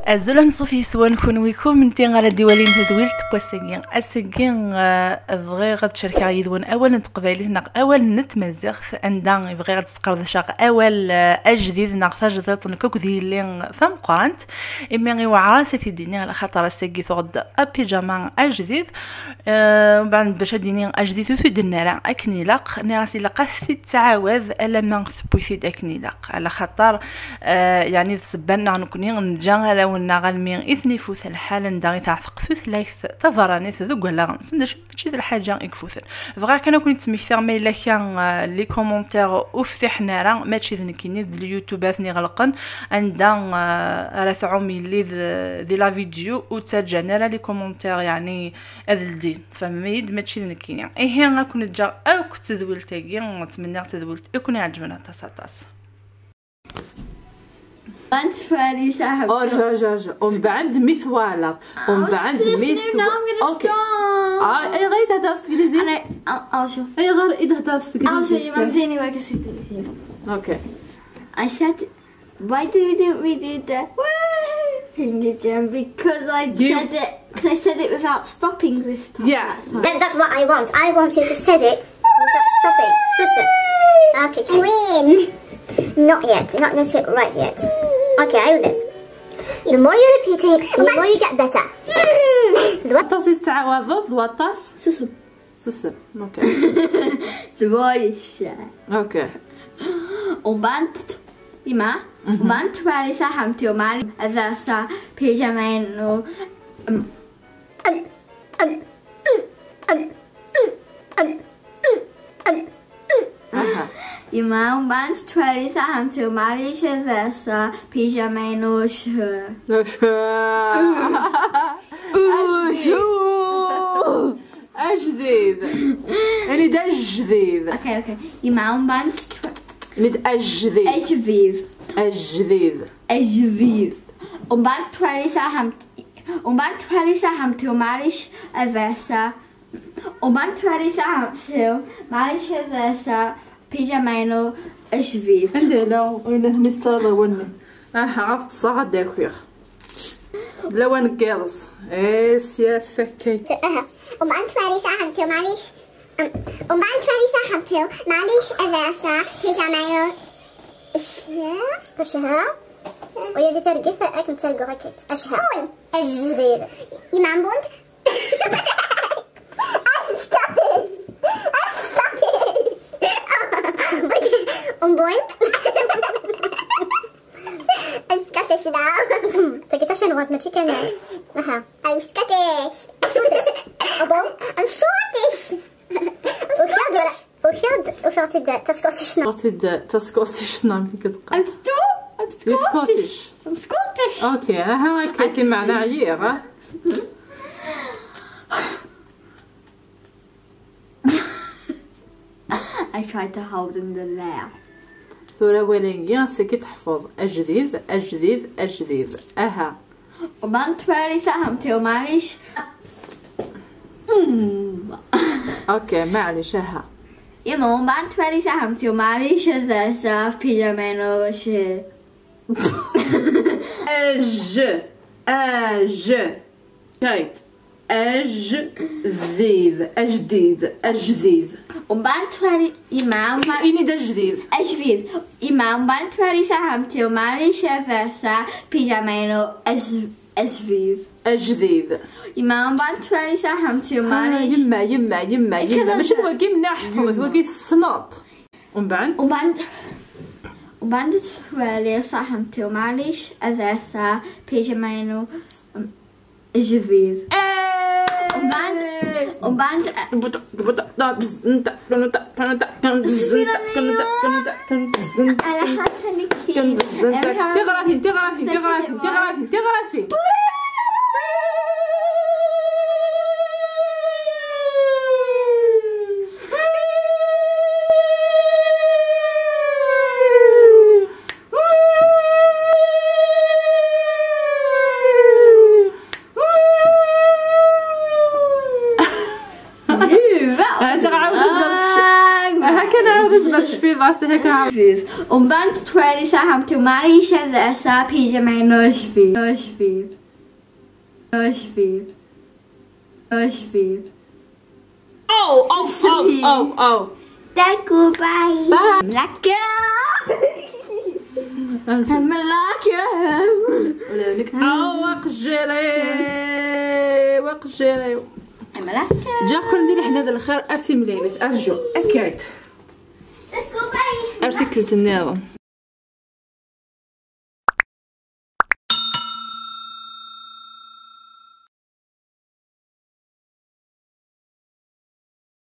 الزلان صوفي سوا نكون ويكم نتي غالا ديوالين تدويل تبوسيغين اسكين بغي غتشاركا يدون اول نتقبالي ناق اول نتمزغ عندها بغي غتسقرض شاق اول اجديد ناق تجديد نكوك ديالين ثم قرانت اما غي وعراسه ديني على خاطر ساكي ثغد بيجاما اجديد بعد باش ديني اجديد في النار اكني لاق ناسي لقاستي تعاوذ الا ما سبويسيد اكني لاق على خاطر يعني تسبنا نكوني نجا ونغالمين إثني فوث الحال نداغي تعثق ثوث لايث تفراني ذوك ولا سندش ماشي ذا الحاجه يكفوث فغا كان كنت تسميكثر ما الا كان لي كومونتير وفتحنا راه ماشي ذنكيني اليوتيوباتني غلقن عندها راه ثعومي لي دي لا فيديو وتسجلنا راه لي كومونتير يعني هذا الدين فميد ماشي ذنكيني اي غنكون جا او كنت ذولتاكي نتمنى تذولت يكون عجبنا تصاطاس Ganz fertig, ich habe. Oh, ja. Und بعد مثوالة. Und بعد Okay. غير إذا درست إنجليزي. Also. غير إذا درست إنجليزي. Also, you want to know what Okay. I said, why didn't we do that thing again? Because I said it without stopping this time. Yeah. That's what I want. I want you to say it without stopping. Susan. Okay. Win. Not yet. Not necessarily right yet. Okay, I do this. The more you repeat it, the more you get better. Watas يتعوض watas. Susan. Okay. The voice. Okay. وبنت إما وبنت وارثة حمتي ومالي أذاسا بيجامين إما وبنت وارثة حمتي ومالي أذاسا بيجامين أجديد. يعني ده جديد. Okay. إما وبنت ند أجديد. أجديد. وبنت وارثة حمتي وماليش أذاسا وبنت وارثة حمتي وماليش أذاسا بيجامينو أجديد. عندي لا نستغل وني عرفت صغد داكوير لا وين قاص سيات فكيت وبنت وارثة حمتي وماليش أذاسا بيجامينو أشهر ويدي ترقفة أكم ترقو غكيت أشهر الجديد إمام بوند بوند اسكتش دا تكتش نواز ماشي كان اها اسكتش ابو اسكتش وفرتي تسكوتش نعم كتقال I'm Scottish. اوكي ها كايتي معنا عيير I tried to hold in the laugh. ثورة ولينجي سكي تحفظ أجديد أها وبنت وارثة حمتي وماليش أوكي معلش أها يما وبنت وارثة حمتي وماليش أذاسا في بيجامينو وشي كايت أجديد وبنت وارثة إمام إني ده جديد إمام وبنت وارثة حمتي وماليش أذاسا بيجامينو أجديد إمام وبنت وارثة حمتي وماليش يما ماشي تواقي من حفظ تواقي الصناط وبنت وارثة حمتي وماليش أذاسا بيجامينو أجديد وبنت على حتى نكين تغرافي في راسي هكا عفيف. Und dann twirly sa ham to marry each other sa pija my nose feed. Oh. Thank you, bye. Malaka. Malaka. وقجري Malaka. جا ندير حنا هذا الخير ارثي مليلت ارجو اكاد Let's go, bye. ارثي كلت النظام.